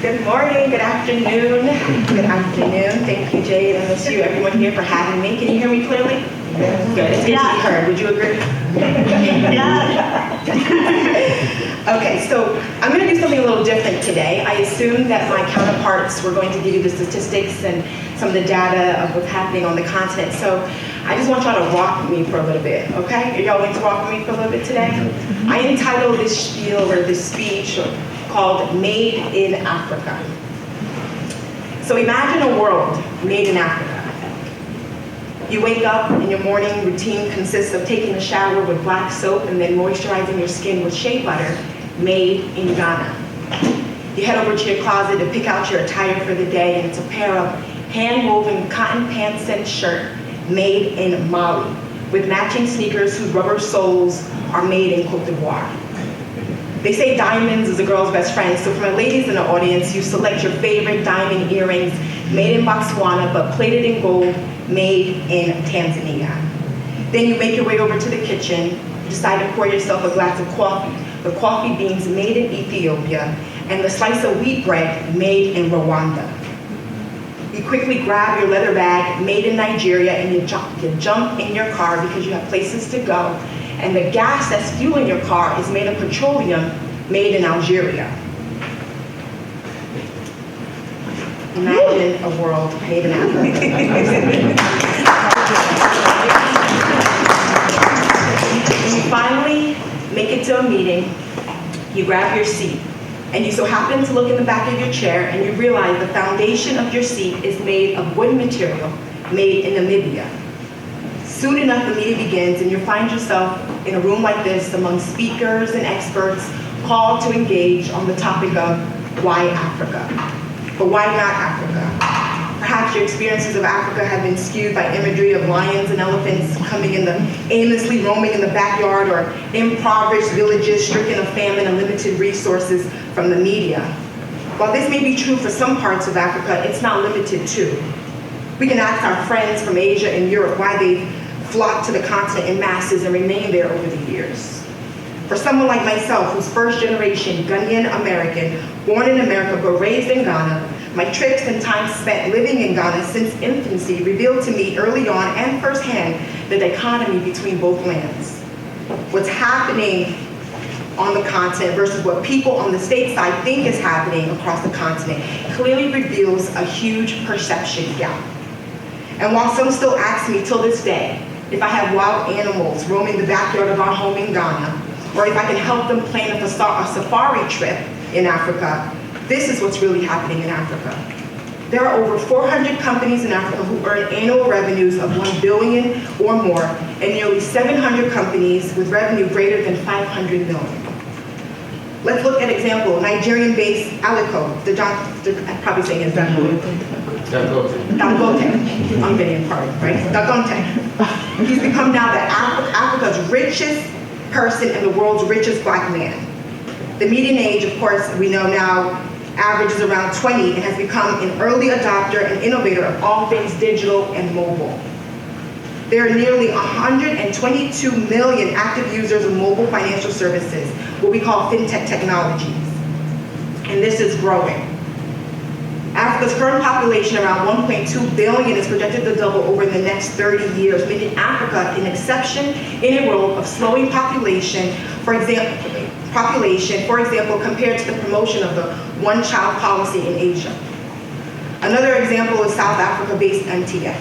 Good morning, good afternoon. Good afternoon. Thank you, Jay and MSU, everyone here for having me. Can you hear me clearly? Good. It's good to be heard. Would you agree? Okay, so I'm going to do something a little different today. I assumed that my counterparts were going to give you the statistics and some of the data of what's happening on the continent. So I just want y'all to rock with me for a little bit, okay? Are y'all going to rock with me for a little bit today? I entitled this spiel or this speech called Made in Africa. So imagine a world made in Africa. You wake up and your morning routine consists of taking a shower with black soap and then moisturizing your skin with shea butter, made in Ghana. You head over to your closet to pick out your attire for the day, and it's a pair of hand-woven cotton pants and shirt made in Mali, with matching sneakers whose rubber soles are made in Cote d'Ivoire. They say diamonds is a girl's best friend, so for my ladies in the audience, you select your favorite diamond earrings made in Botswana but plated in gold, made in Tanzania. Then you make your way over to the kitchen, you decide to pour yourself a glass of coffee, the coffee beans made in Ethiopia, and the slice of wheat bread made in Rwanda. You quickly grab your leather bag made in Nigeria and you jump in your car because you have places to go, and the gas that's fueling your car is made of petroleum made in Algeria. Imagine a world made in Africa. When you finally make it to a meeting, you grab your seat, and you so happen to look in the back of your chair and you realize the foundation of your seat is made of wood material made in Namibia. Soon enough, the meeting begins, and you find yourself in a room like this among speakers and experts called to engage on the topic of why Africa? But why not Africa? Perhaps your experiences of Africa have been skewed by imagery of lions and elephants aimlessly roaming in the backyard, or impoverished villages stricken of famine and limited resources from the media. While this may be true for some parts of Africa, it's not limited to. We can ask our friends from Asia and Europe why they've flocked to the continent in masses and remained there over the years. For someone like myself, who's first generation Ghanaian American, born in America but raised in Ghana, my trips and time spent living in Ghana since infancy revealed to me early on and firsthand the dichotomy between both lands. What's happening on the continent versus what people on the stateside think is happening across the continent clearly reveals a huge perception gap. And while some still ask me till this day if I have wild animals roaming the backyard of our home in Ghana, or if I can help them plan a safari trip in Africa, this is what's really happening in Africa. There are over 400 companies in Africa who earn annual revenues of 1 billion or more, and nearly 700 companies with revenue greater than 500 million. Let's look at example, Nigerian-based Alico, I'm probably saying his name. Dangote. I'm getting part, right? Dangote. He's become now Africa's richest person and the world's richest black man. The median age, of course, we know now averages around 20 and has become an early adopter and innovator of all things digital and mobile. There are nearly 122 million active users of mobile financial services, what we call fintech technologies, and this is growing. Africa's current population, around 1.2 billion, is projected to double over the next 30 years, making Africa an exception in a world of slowing population, for example, compared to the promotion of the one-child policy in Asia. Another example is South Africa-based MTN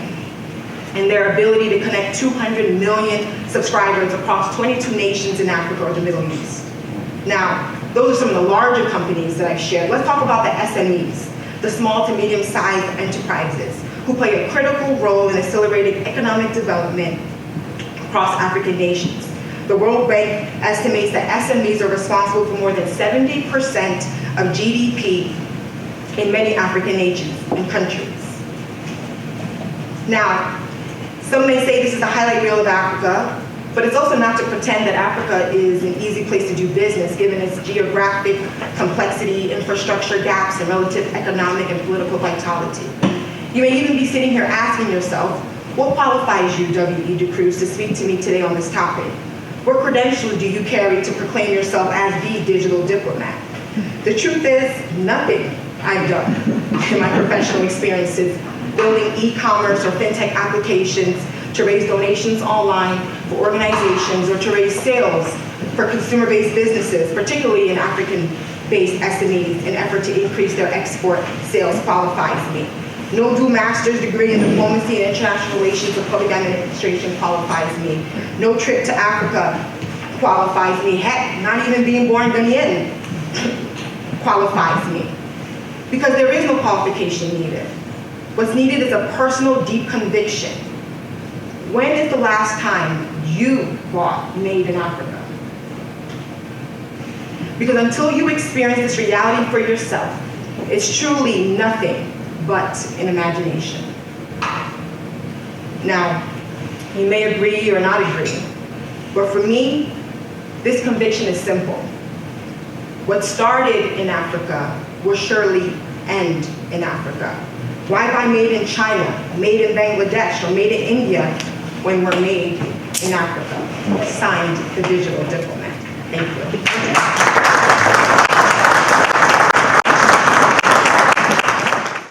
and their ability to connect 200 million subscribers across 22 nations in Africa or the Middle East. Now, those are some of the larger companies that I've shared. Let's talk about the SMEs, the small to medium-sized enterprises, who play a critical role in accelerating economic development across African nations. The World Bank estimates that SMEs are responsible for more than 70% of GDP in many African nations and countries. Now, some may say this is a highlight reel of Africa, but it's also not to pretend that Africa is an easy place to do business given its geographic complexity, infrastructure gaps, and relative economic and political vitality. You may even be sitting here asking yourself, what qualifies you, W.E. de Cruz, to speak to me today on this topic? What credentials do you carry to proclaim yourself as the digital diplomat? The truth is, nothing. I've done in my professional experiences, building e-commerce or fintech applications to raise donations online for organizations or to raise sales for consumer-based businesses, particularly in African-based SMEs, in effort to increase their export sales qualifies me. No dual master's degree in diplomacy and international relations or public administration qualifies me. No trip to Africa qualifies me. Heck, not even being born Ghanaian qualifies me. Because there is no qualification needed. What's needed is a personal deep conviction. When is the last time you bought Made in Africa? Because until you experience this reality for yourself, it's truly nothing but an imagination. Now, you may agree or not agree, but for me, this conviction is simple. What started in Africa will surely end in Africa. Why buy made in China, made in Bangladesh, or made in India when we're made in Africa? Signed, the Digital Diplomat. Thank you.